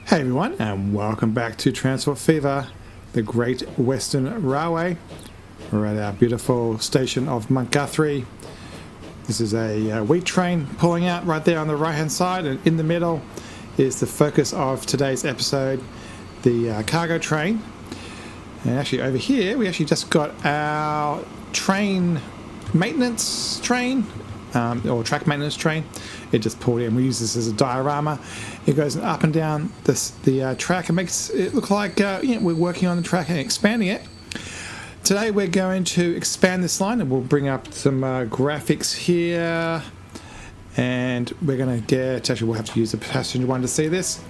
Hey everyone, and welcome back to Transport Fever, the Great Western Railway. We're at our beautiful station of Montguthrie. This is a wheat train pulling out right there on the right hand side, and in the middle is the focus of today's episode, the cargo train. And actually over here we actually just got our train maintenance train, or track maintenance train. It just pulled in. We use this as a diorama. It goes up and down the track and makes it look like we're working on the track and expanding it. Today we're going to expand this line, and we'll bring up some graphics here, and we're going to get, actually we'll have to use the passenger one to see this.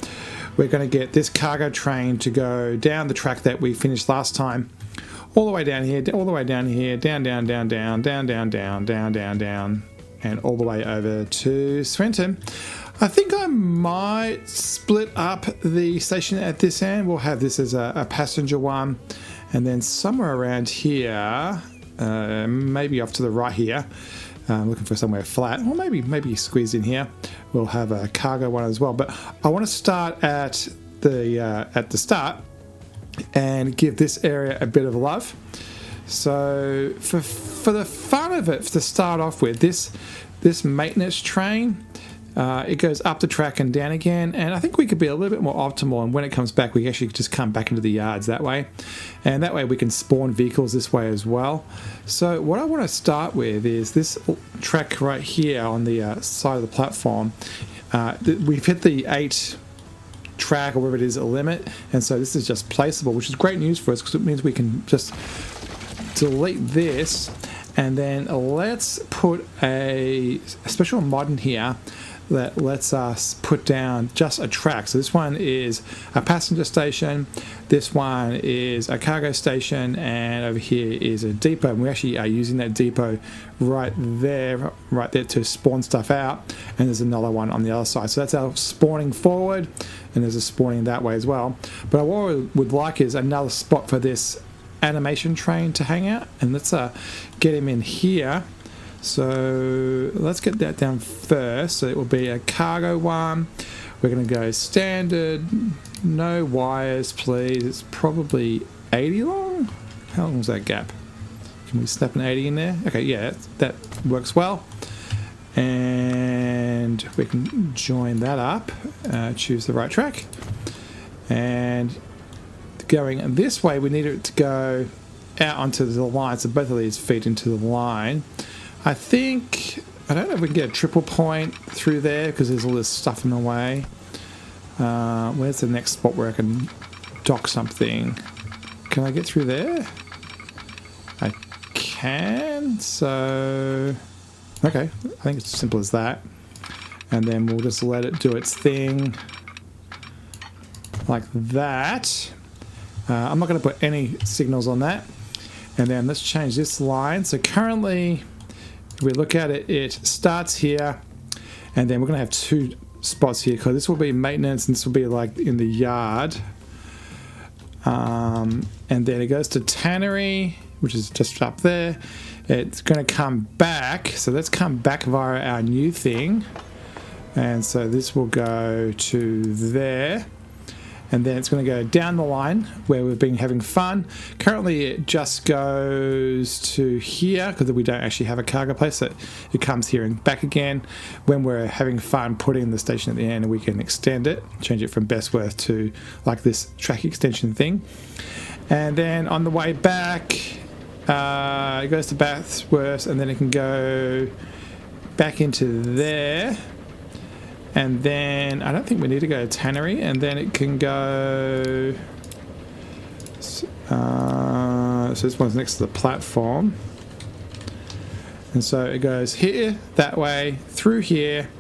We're going to get this cargo train to go down the track that we finished last time, all the way down here, all the way down here, down, down, down, down, down, down, down, down, down, down, and all the way over to Swinton. I think I might split up the station at this end. We'll have this as a passenger one, and then somewhere around here, maybe off to the right here, looking for somewhere flat, or maybe squeezed in here, we'll have a cargo one as well. But I want to start at the start and give this area a bit of love. So for the fun of it, to start off with, this maintenance train, it goes up the track and down again, and I think we could be a little bit more optimal, and when it comes back we actually just come back into the yards that way, and that way we can spawn vehicles this way as well. So what I want to start with is this track right here on the side of the platform. We've hit the 8 track, or whatever it is, a limit, and so this is just placeable, which is great news for us because it means we can just delete this, and then let's put a special mod in here that lets us put down just a track. So this one is a passenger station, this one is a cargo station, and over here is a depot, and we actually are using that depot right there to spawn stuff out, and there's another one on the other side. So that's our spawning forward, and there's a spawning that way as well. But what we would like is another spot for this animation train to hang out, and let's get him in here. So let's get that down first. So it will be a cargo one. We're going to go standard, no wires please. It's probably 80 long. How long is that gap? Can we snap an 80 in there? Okay, yeah, that works well, and we can join that up, choose the right track, and going this way we need it to go out onto the line, so both of these feed into the line. I don't know if we can get a triple point through there because there's all this stuff in the way. Where's the next spot where I can dock something? Can I get through there? I can. So okay, I think it's as simple as that, and then we'll just let it do its thing like that. I'm not going to put any signals on that. And then let's change this line. So currently, if we look at it, it starts here, and then we're going to have 2 spots here, because this will be maintenance and this will be like in the yard. And then it goes to tannery, which is just up there. It's going to come back. So let's come back via our new thing. And so this will go to there. And then it's going to go down the line where we've been having fun. Currently it just goes to here because we don't actually have a cargo place, so it comes here and back again. When we're having fun putting the station at the end, we can extend it, change it from Bestworth to like this track extension thing. And then on the way back, it goes to Bestworth, and then it can go back into there. And then I don't think we need to go to tannery, and then it can go. So this one's next to the platform, and so it goes here, that way, through here,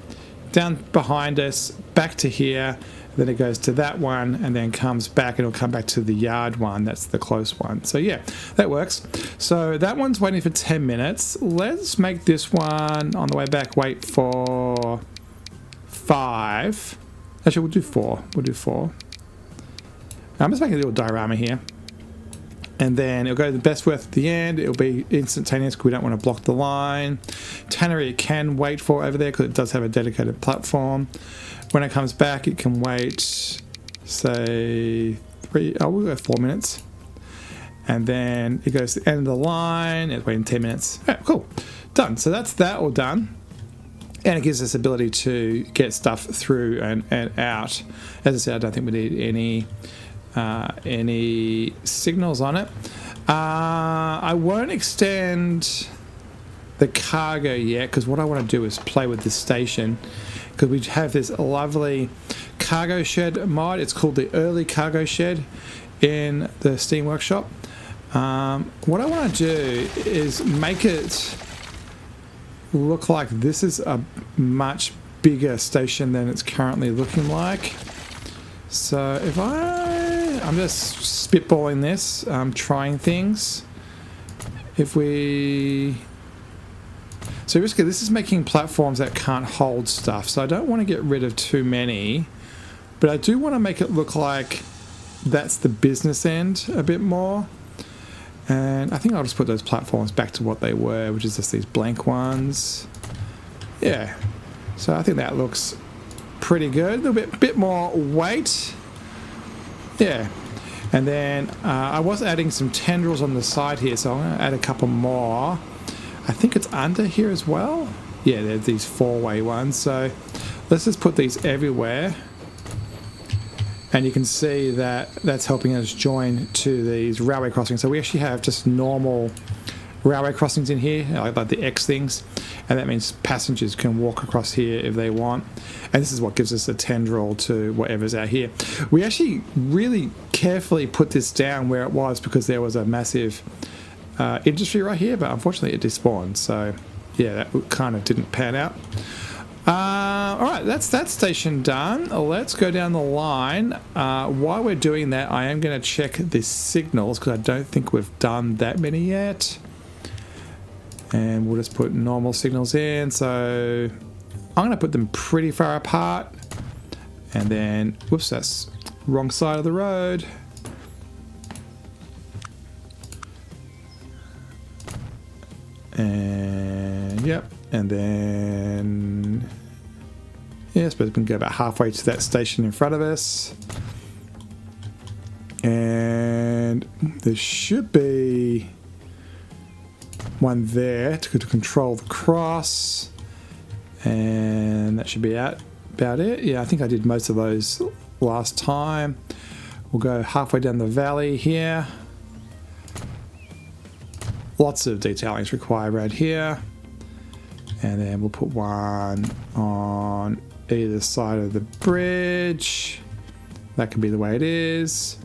down behind us, back to here. Then it goes to that one, and then comes back, and it'll come back to the yard one. That's the close one. So yeah, that works. So that one's waiting for 10 minutes. Let's make this one on the way back wait for 5. Actually, we'll do 4. We'll do 4. I'm just making a little diorama here. And then it'll go to the Bestworth at the end. It'll be instantaneous because we don't want to block the line. Tannery it can wait for over there because it does have a dedicated platform. When it comes back, it can wait say we'll go 4 minutes. And then it goes to the end of the line. It's waiting 10 minutes. Yeah, cool. Done. So that's that all done. And it gives us the ability to get stuff through and out. As I said, I don't think we need any signals on it. I won't extend the cargo yet, because what I want to do is play with this station, because we have this lovely cargo shed mod. It's called the early cargo shed in the Steam Workshop. What I want to do is make it look like this is a much bigger station than it's currently looking like. So if I'm just spitballing this, trying things. So basically this is making platforms that can't hold stuff, so I don't want to get rid of too many, but I do want to make it look like that's the business end a bit more. And I think I'll just put those platforms back to what they were, which is just these blank ones. Yeah, so I think that looks pretty good. A little bit more weight. Yeah, and then I was adding some tendrils on the side here, so I'm going to add a couple more. I think it's under here as well. Yeah, there's these 4-way ones. So let's just put these everywhere. And you can see that that's helping us join to these railway crossings. So we actually have just normal railway crossings in here, like the X things. And that means passengers can walk across here if they want. And this is what gives us a tendril to whatever's out here. We actually really carefully put this down where it was, because there was a massive industry right here, but unfortunately it despawned. So yeah, that kind of didn't pan out. Alright, that's that station done. Let's go down the line. While we're doing that, I am going to check the signals, because I don't think we've done that many yet. And we'll just put normal signals in. So I'm going to put them pretty far apart. And then, whoops, that's wrong side of the road. And yep, and then yeah, I suppose we can go about halfway to that station in front of us. And there should be one there to control the cross. And that should be about it. Yeah, I think I did most of those last time. We'll go halfway down the valley here. Lots of detailing is required right here. And then we'll put one on either side of the bridge. That can be the way it is.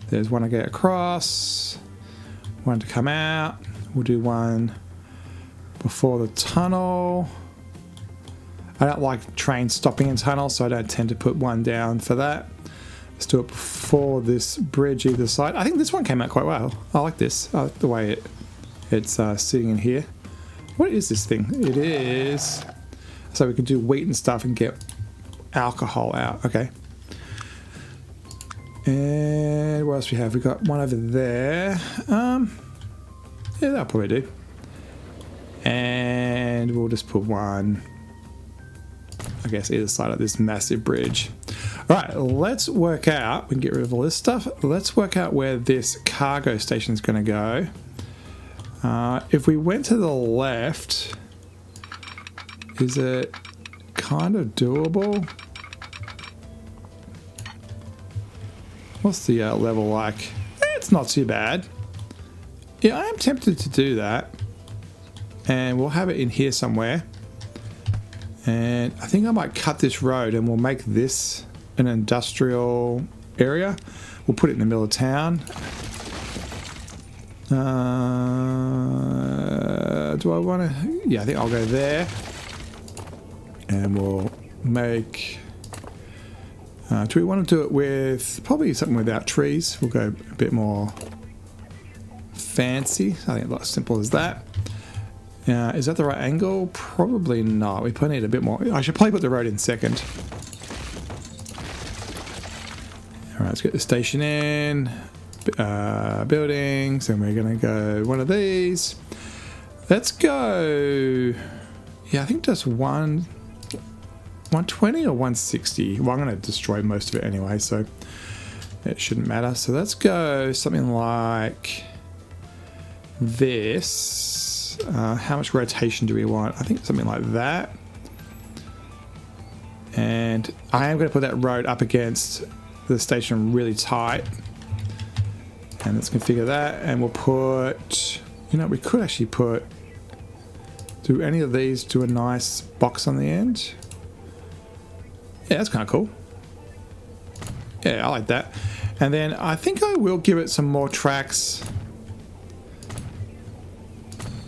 There's one to get across, one to come out. We'll do one before the tunnel. I don't like trains stopping in tunnels, so I don't tend to put one down for that. Let's do it before this bridge either side. I think this one came out quite well. I like this. I like the way it's sitting in here. What is this thing? It is... So we can do wheat and stuff and get alcohol out. Okay. And what else we have? We've got one over there. Yeah, that'll probably do. And we'll just put one, I guess, either side of this massive bridge. All right, let's work out. We can get rid of all this stuff. Let's work out where this cargo station is going to go. If we went to the left, is it kind of doable? What's the level like? It's not too bad. Yeah, I am tempted to do that. And we'll have it in here somewhere. And I think I might cut this road and we'll make this an industrial area. We'll put it in the middle of town. Do I want to... Yeah, I think I'll go there. And we'll make... do we want to do it with... Probably something without trees. We'll go a bit more fancy. I think it's as simple as that. Is that the right angle? Probably not. We probably need a bit more. I should probably put the road in second. Alright, let's get the station in. Buildings, and we're going to go one of these. Let's go... Yeah, I think just 120 or 160. Well, I'm going to destroy most of it anyway, so it shouldn't matter. So let's go something like this. How much rotation do we want? I think something like that. And I am going to put that road up against the station really tight. And let's configure that. And we'll put, you know, we could actually put, do any of these do a nice box on the end? Yeah, that's kind of cool. Yeah, I like that. And then I think I will give it some more tracks.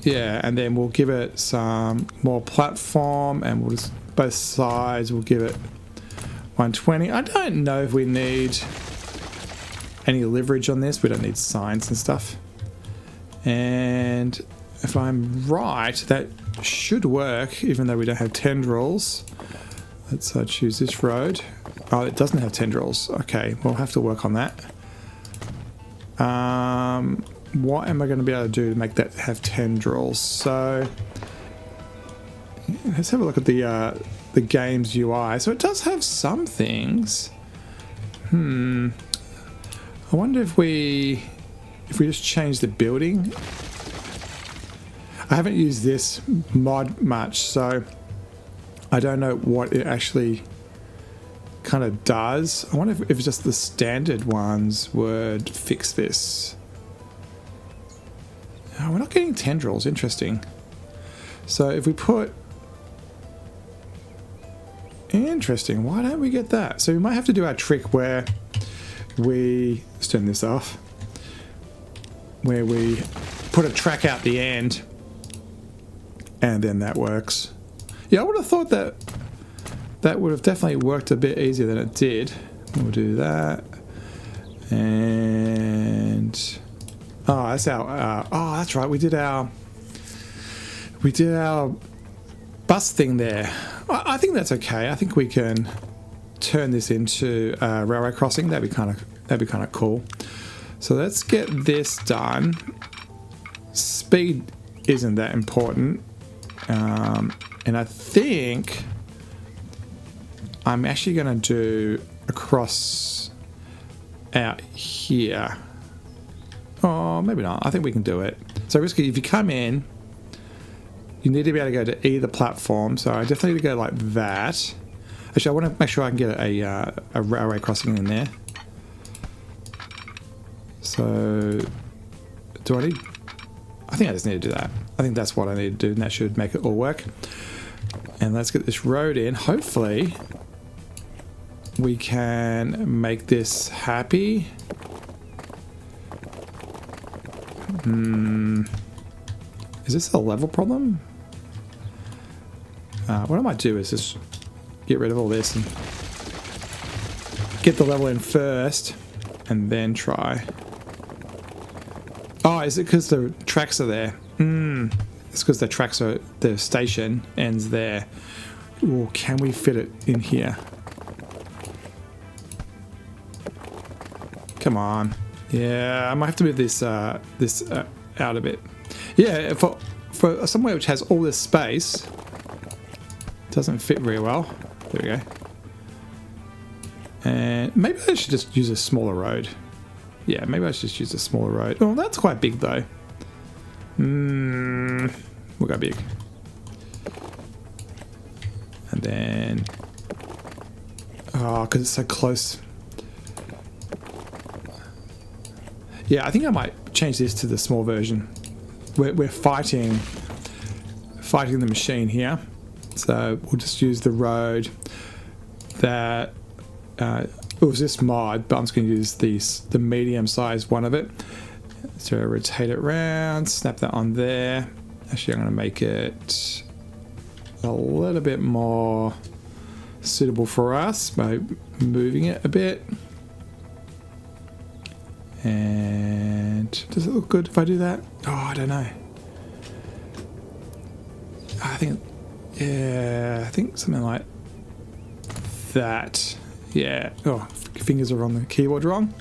Yeah, and then we'll give it some more platform, and we'll just, both sides, we'll give it 120. I don't know if we need any leverage on this. We don't need signs and stuff. And if I'm right, that should work, even though we don't have tendrils. Let's choose this road. Oh, it doesn't have tendrils. Okay, we'll have to work on that. What am I going to be able to do to make that have tendrils? So let's have a look at the game's UI. So it does have some things. I wonder if we just change the building. I haven't used this mod much, so I don't know what it actually kind of does. I wonder if just the standard ones would fix this. Oh, we're not getting tendrils. Interesting. So if we put... Interesting. Why don't we get that? So we might have to do our trick where we... Let's turn this off. Where we put a track out the end. And then that works. Yeah, I would have thought that that would have definitely worked a bit easier than it did. We'll do that. And... Oh, that's our... oh, that's right. We did our bus thing there. I think that's okay. I think we can turn this into a railway crossing. That'd be kind of cool. So let's get this done. Speed isn't that important, and I think I'm actually going to do a cross out here. Oh, maybe not. I think we can do it. So basically, if you come in, you need to be able to go to either platform. So I definitely need to go like that. Actually, I want to make sure I can get a railway crossing in there. So, do I need... I think I just need to do that. I think that's what I need to do, and that should make it all work. And let's get this road in. Hopefully, we can make this happy. Is this a level problem? What I might do is just get rid of all this and get the level in first, and then try. Oh, is it because the tracks are there? It's because the tracks are... The station ends there. Or can we fit it in here? Come on. Yeah, I might have to move this out a bit. Yeah, for somewhere which has all this space, doesn't fit very well. There we go. And maybe I should just use a smaller road. Yeah, maybe I should just use a smaller road. Oh, that's quite big though. We'll go big. And then... Oh, because it's so close. Yeah, I think I might change this to the small version. We're fighting the machine here. So we'll just use the road that... it was this mod, but I'm just going to use the medium-sized one of it. So rotate it around, snap that on there. Actually, I'm going to make it a little bit more suitable for us by moving it a bit. And does it look good if I do that? Oh, I don't know. I think something like that. Yeah. Oh, fingers are on the keyboard wrong.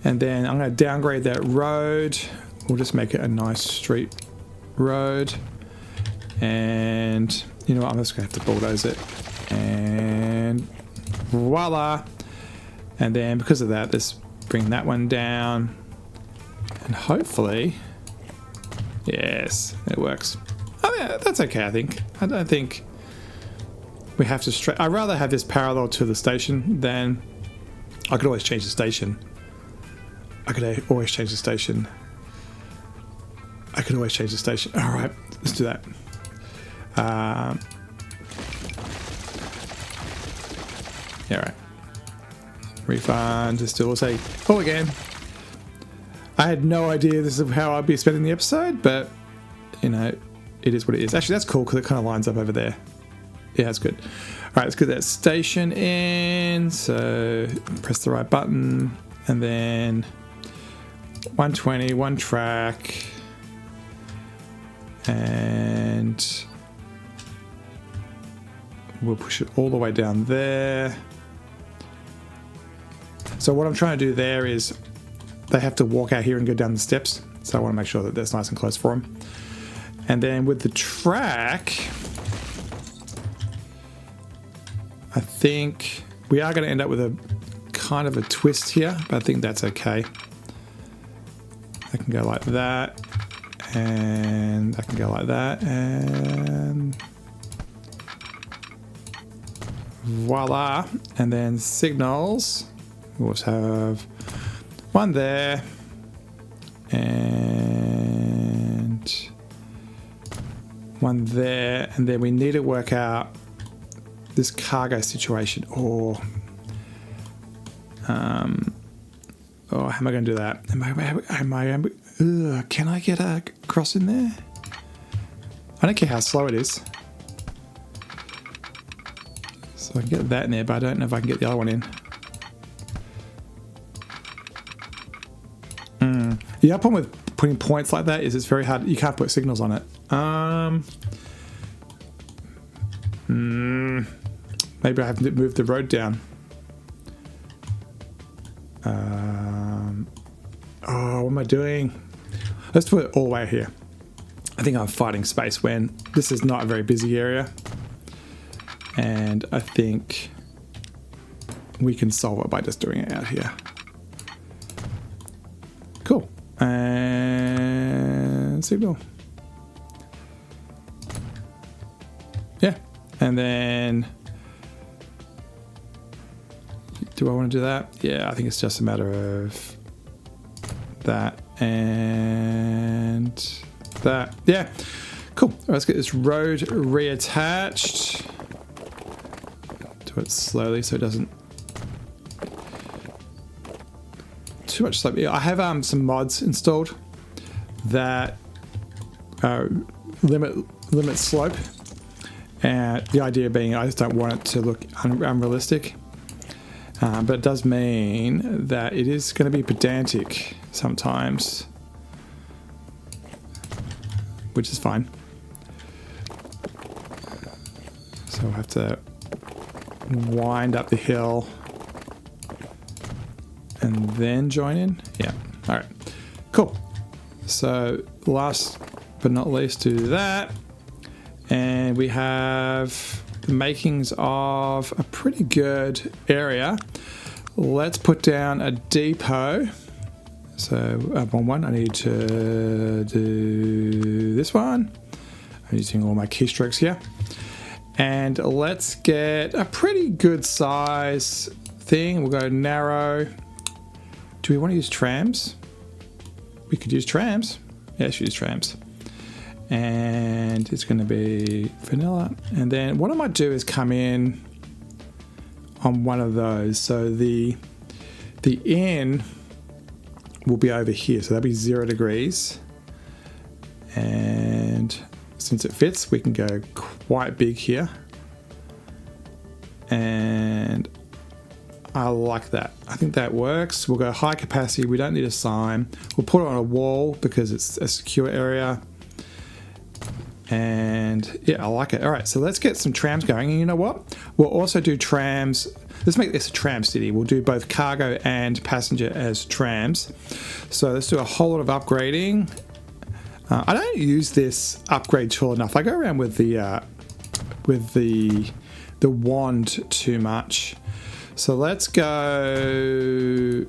And then I'm going to downgrade that road. We'll just make it a nice street road. And you know what? I'm just going to have to bulldoze it. And voila. And then because of that, let's bring that one down. And hopefully, yes, it works. Oh yeah, that's okay, I think. I don't think we have to I'd rather have this parallel to the station than... I could always change the station. I could always change the station. All right, let's do that. Yeah, right. Refund. Just still say, oh, again. I had no idea this is how I'd be spending the episode, but, you know, it is what it is. Actually, that's cool because it kind of lines up over there. Yeah, that's good. All right, let's get that station in. So press the right button and then 120, one track. And we'll push it all the way down there. So what I'm trying to do there is they have to walk out here and go down the steps. So I want to make sure that that's nice and close for them. And then with the track, I think we are going to end up with a kind of a twist here, but I think that's okay. I can go like that, and I can go like that, and voila. And then signals, we'll just have one there, and one there, and then we need to work out this cargo situation, or how am I going to do that? Can I get a cross in there? I don't care how slow it is. So I can get that in there, but I don't know if I can get the other one in. The other problem with putting points like that is it's very hard. You can't put signals on it. Maybe I have to move the road down. What am I doing? Let's put it all the way here. I think I'm fighting space when this is not a very busy area. And I think we can solve it by just doing it out here. Cool. And signal. Yeah. And then... do I want to do that? Yeah, I think it's just a matter of that and that. Yeah, cool. All right, let's get this road reattached. Do it slowly so it doesn't too much slope. I have some mods installed that limit slope, and the idea being I just don't want it to look unrealistic. But it does mean that it is going to be pedantic sometimes, which is fine. So we'll have to wind up the hill and then join in. Yeah. All right. Cool. So last but not least, do that. And we have the makings of a pretty good area. Let's put down a depot. So one, I need to do this one. I'm using all my keystrokes here. And let's get a pretty good size thing. We'll go narrow. Do we want to use trams? We could use trams. Yeah, let's use trams. And it's going to be vanilla. And then what I might do is come in on one of those. So the in will be over here. So that'll be 0 degrees. And since it fits, we can go quite big here. And I like that. I think that works. We'll go high capacity. We don't need a sign. We'll put it on a wall because it's a secure area. And yeah, I like it. All right, so let's get some trams going. And you know what? We'll also do trams. Let's make this a tram city. We'll do both cargo and passenger as trams. So let's do a whole lot of upgrading. I don't use this upgrade tool enough. I go around with the wand too much. So let's go,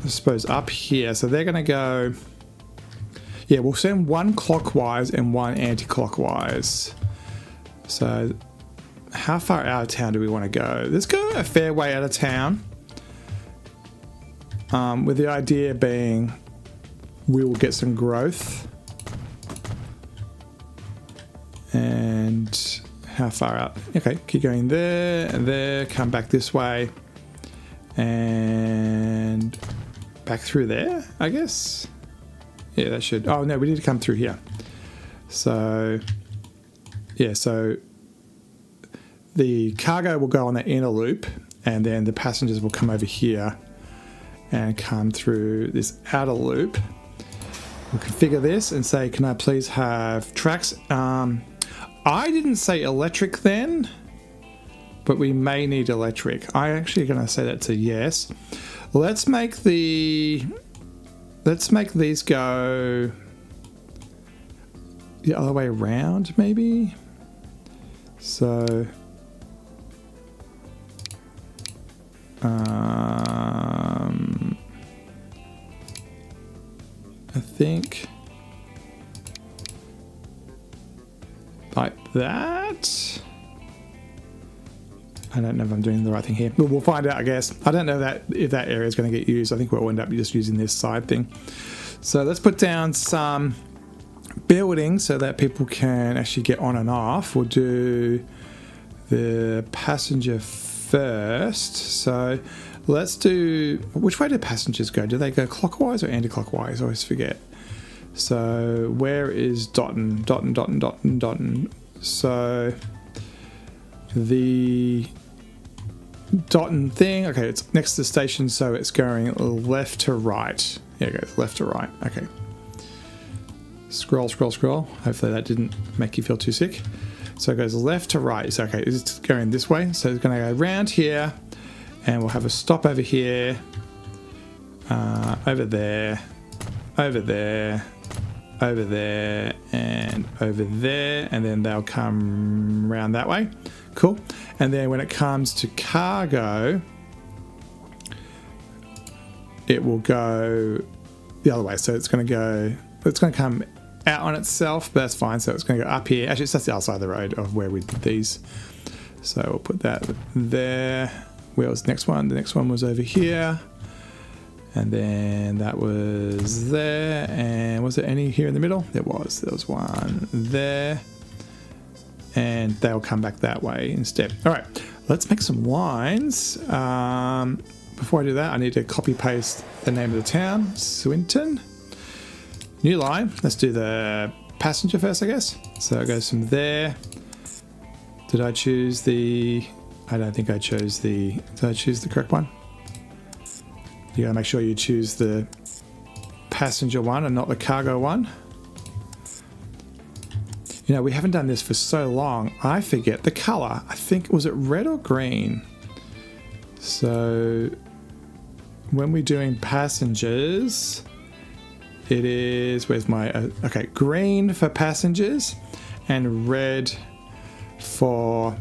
I suppose, up here. So they're going to go, yeah, we'll send one clockwise and one anti-clockwise. So how far out of town do we want to go? Let's go a fair way out of town. With the idea being we will get some growth. And how far out? Okay, keep going there and there, come back this way and back through there, I guess. Yeah, that should, oh no, we need to come through here. So yeah, so the cargo will go on the inner loop and then the passengers will come over here and come through this outer loop. We'll configure this and say, can I please have tracks? I didn't say electric then, but we may need electric. I'm actually going to say that to yes. Let's make these go the other way around, maybe. So, I think like that. I don't know if I'm doing the right thing here, but we'll find out, I guess. I don't know if that area is going to get used. I think we'll end up just using this side thing. So let's put down some buildings so that people can actually get on and off. We'll do the passenger first. So let's do, which way do passengers go? Do they go clockwise or anti-clockwise? I always forget. So where is Dotton? Dotton. So the Dotton thing, okay, it's next to the station, so it's going left to right. Yeah, it goes left to right. Okay. Scroll. Hopefully that didn't make you feel too sick. So it goes left to right. So okay, it's going this way. So it's going to go around here, and we'll have a stop over here, over there, over there, over there, and over there, and then they'll come around that way. Cool. And then when it comes to cargo, it will go the other way. So it's going to come out on itself, but that's fine. So it's going to go up here. Actually, that's the other side of the road of where we did these. So we'll put that there. Where was the next one? The next one was over here. And then that was there. And was there any here in the middle? There was. There was one there. And they'll come back that way instead. All right, let's make some lines. Before I do that, I need to copy paste the name of the town, Swinton. New line. Let's do the passenger first, I guess. So it goes from there. Did I choose the... I don't think I chose the... Did I choose the correct one? You gotta make sure you choose the passenger one and not the cargo one. You know, we haven't done this for so long, I forget the color. I think, was it red or green? So when we're doing passengers, it is, where's my, okay, green for passengers and red for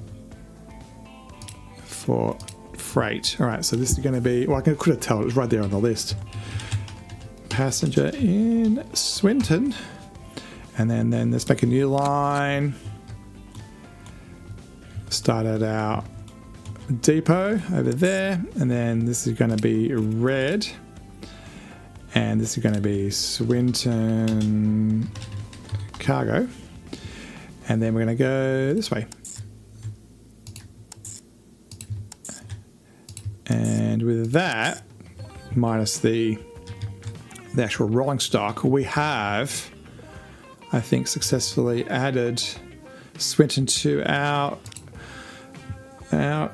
freight. All right, so this is going to be, well, I could have told, it was right there on the list. Passenger in Swinton. And then let's make a new line. Start at our depot over there. And then this is going to be red. And this is going to be Swinton cargo. And then we're going to go this way. And with that, minus the actual rolling stock, we have, I think, successfully added Swinton to our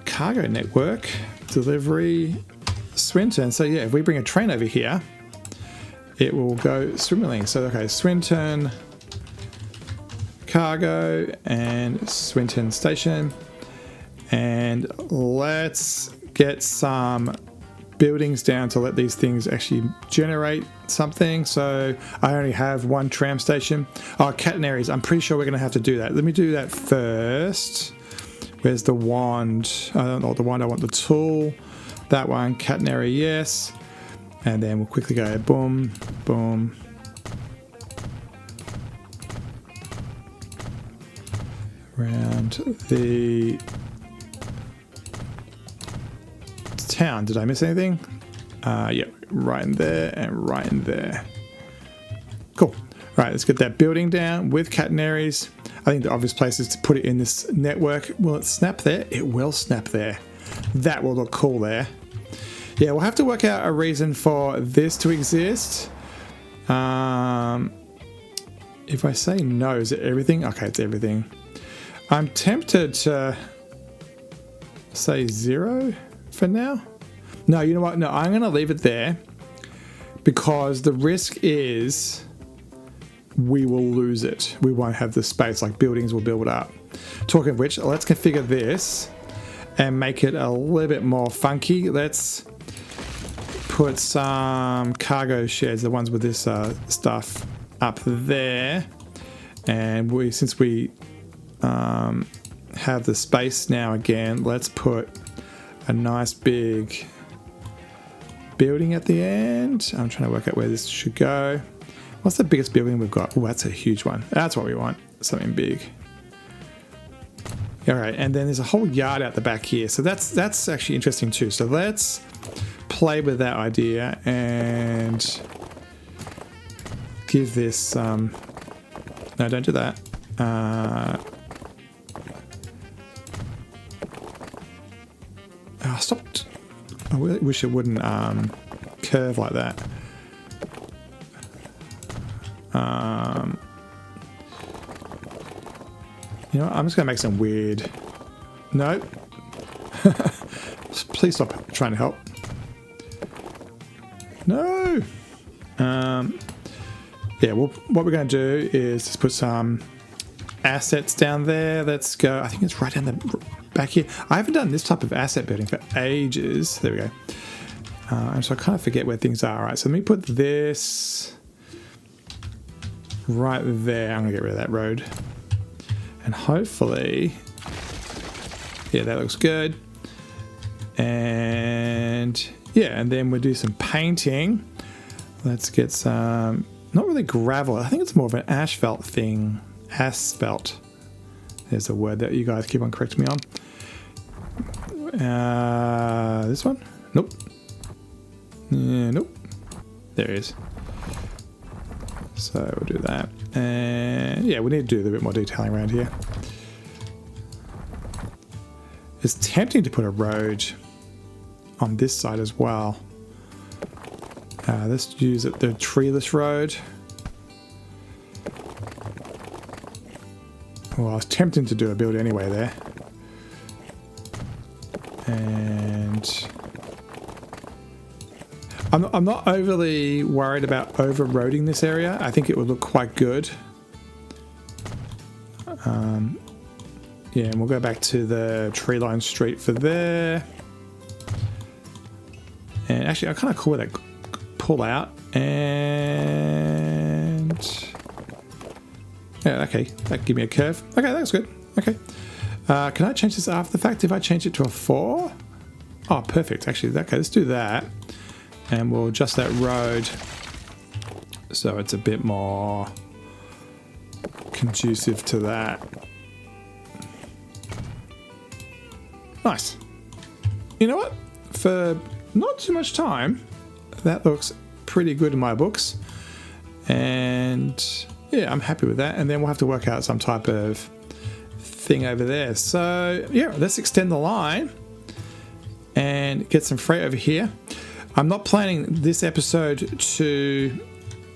cargo network. Delivery Swinton. So yeah, if we bring a train over here, it will go swimmingly. So okay, Swinton cargo and Swinton station. And let's get some buildings down to let these things actually generate something. So I only have one tram station. Oh, catenaries. I'm pretty sure we're going to have to do that. Let me do that first. Where's the wand? I don't want the wand. I want the tool. That one, catenary, yes. And then we'll quickly go boom, boom. Around the town. Did I miss anything? Yeah, right in there and right in there. Cool. All right, let's get that building down with catenaries. I think the obvious place is to put it in this network. Will it snap there? It will snap there. That will look cool there. Yeah, we'll have to work out a reason for this to exist. If I say no, is it everything? Okay, it's everything. I'm tempted to say 0 for now. No, you know what? No, I'm going to leave it there because the risk is we will lose it. We won't have the space, like buildings will build up. Talking of which, let's configure this and make it a little bit more funky. Let's put some cargo sheds, the ones with this stuff, up there. And since we have the space now again, let's put a nice big building at the end. I'm trying to work out where this should go. What's the biggest building we've got? Oh, that's a huge one. That's what we want. Something big. All right, and then there's a whole yard out the back here. So that's actually interesting too. So let's play with that idea and give this... no, don't do that. Oh, stop. I really wish it wouldn't curve like that. You know what? I'm just going to make some weird... No. Please stop trying to help. No. Yeah, well, what we're going to do is just put some assets down there. Let's go. I think it's right down the back here. I haven't done this type of asset building for ages. There we go. And so I kind of forget where things are. All right, so let me put this right there. I'm going to get rid of that road. And hopefully, yeah, that looks good. And yeah, and then we'll do some painting. Let's get some, not really gravel. I think it's more of an asphalt thing. Asphalt. There's a word that you guys keep on correcting me on. This one? Nope. Nope. There it is. So we'll do that. And yeah, we need to do a little bit more detailing around here. It's tempting to put a road on this side as well. Let's use the treeless road. Well, I was tempting to do a build anyway there. And I'm not overly worried about over-roading this area. I think it would look quite good. Yeah, and we'll go back to the tree-lined street for there. And actually, I'm kind of cool with that pull out. And yeah, okay, that give me a curve. Okay, that's good. Okay, can I change this after the fact? If I change it to a 4? Oh, perfect. Actually, okay, let's do that. And we'll adjust that road so it's a bit more conducive to that. Nice. You know what? For not too much time, that looks pretty good in my books. And yeah, I'm happy with that. And then we'll have to work out some type of thing over there. So yeah, let's extend the line and get some freight over here. I'm not planning this episode to...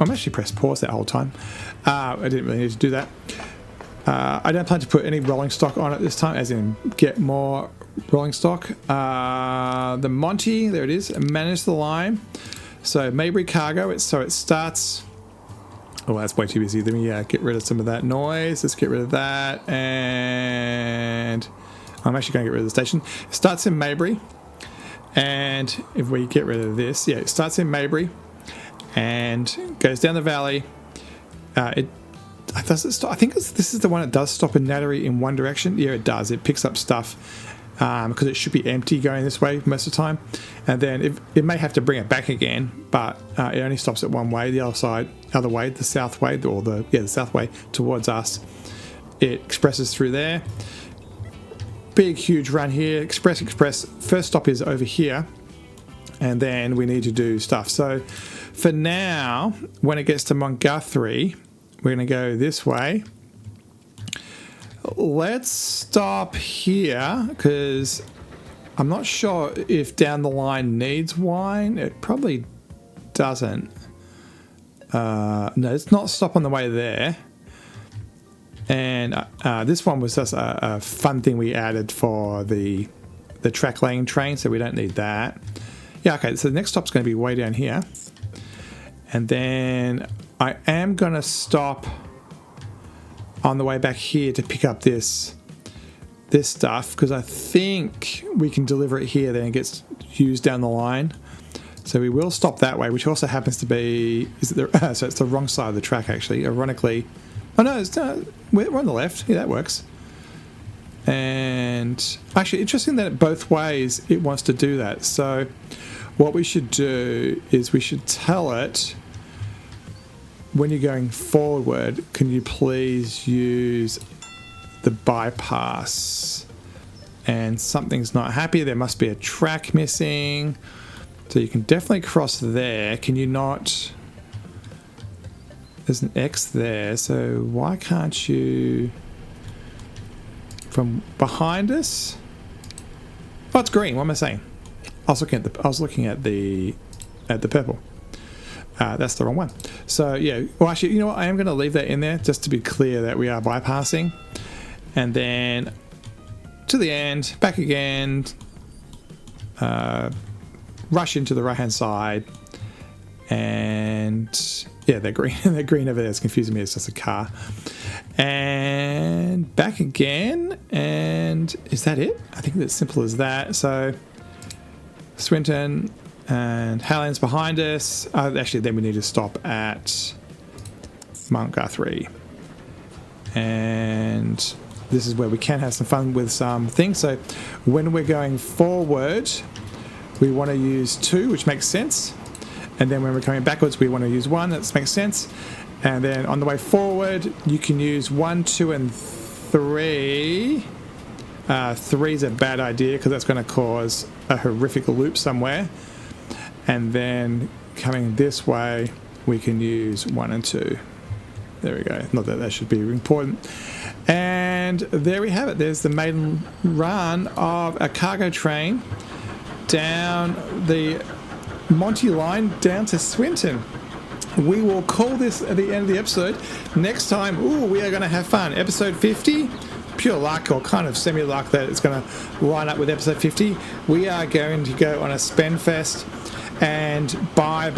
I'm actually pressed pause that whole time. I didn't really need to do that. I don't plan to put any rolling stock on it this time, as in get more rolling stock. The Monty, there it is, manage the line. So Maybury Cargo, so it starts... Oh, that's way too busy. Let me get rid of some of that noise. Let's get rid of that. And I'm actually going to get rid of the station. It starts in Maybury. And if we get rid of this, yeah, it starts in Maybury and goes down the valley. Does it stop? I think this is the one that does stop in Nattery in one direction. Yeah, it does. It picks up stuff because it should be empty going this way most of the time. And then it may have to bring it back again, but it only stops at one way. The other way, the south way, or the south way towards us. It expresses through there. Big, huge run here. Express. First stop is over here. And then we need to do stuff. So for now, when it gets to Montguthrie, we're going to go this way. Let's stop here because I'm not sure if down the line needs wine. It probably doesn't. No, let's not stop on the way there. And this one was just a fun thing we added for the track laying train, so we don't need that. Yeah, okay, so the next stop's going to be way down here. And then I am going to stop on the way back here to pick up this stuff, because I think we can deliver it here, then it gets used down the line. So we will stop that way, which also happens to be... so it's the wrong side of the track, actually, ironically. Oh, no, we're on the left. Yeah, that works. And actually, interesting that both ways it wants to do that. So what we should do is we should tell it, when you're going forward, can you please use the bypass? And something's not happy. There must be a track missing. So you can definitely cross there. Can you not? There's an X there. So why can't you? From behind us? Oh, it's green. What am I saying? I was looking at the purple. That's the wrong one. So yeah, well actually, you know what? I am going to leave that in there just to be clear that we are bypassing. And then to the end, back again, rush into the right hand side. And yeah, they're green. They're green over there. It's confusing me. It's just a car. And back again. And is that it? I think it's as simple as that. So Swinton and Halland's behind us. Actually, then we need to stop at Montguthrie. And this is where we can have some fun with some things. So when we're going forward, we want to use 2, which makes sense. And then when we're coming backwards, we want to use 1. That makes sense. And then on the way forward, you can use 1, 2, and 3. 3 is a bad idea because that's going to cause a horrific loop somewhere. And then coming this way, we can use 1 and 2. There we go. Not that should be important. And there we have it. There's the maiden run of a cargo train down the Monty line down to Swinton. We will call this at the end of the episode. Next time, we are going to have fun. Episode 50, pure luck or kind of semi-luck that it's going to line up with episode 50. We are going to go on a spend fest and buy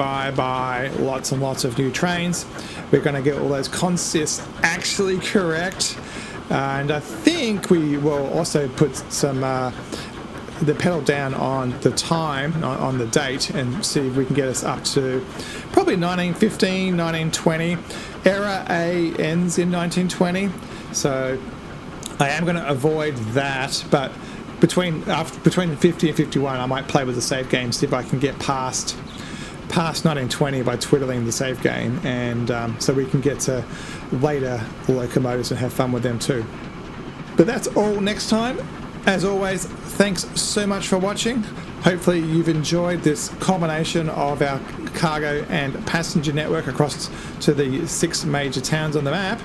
lots and lots of new trains. We're going to get all those consists actually correct. And I think we will also put some... the pedal down on the time, on the date, and see if we can get us up to probably 1915, 1920. Era A ends in 1920, so I am going to avoid that, but between 50 and 51 I might play with the save game, see if I can get past 1920 by twiddling the save game, and so we can get to later locomotives and have fun with them too. But that's all next time. As always, thanks so much for watching. Hopefully you've enjoyed this combination of our cargo and passenger network across to the 6 major towns on the map.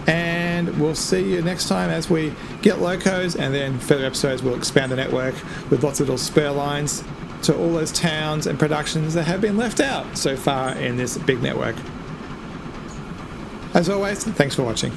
And we'll see you next time as we get locos, and then further episodes we'll expand the network with lots of little spur lines to all those towns and productions that have been left out so far in this big network. As always, thanks for watching.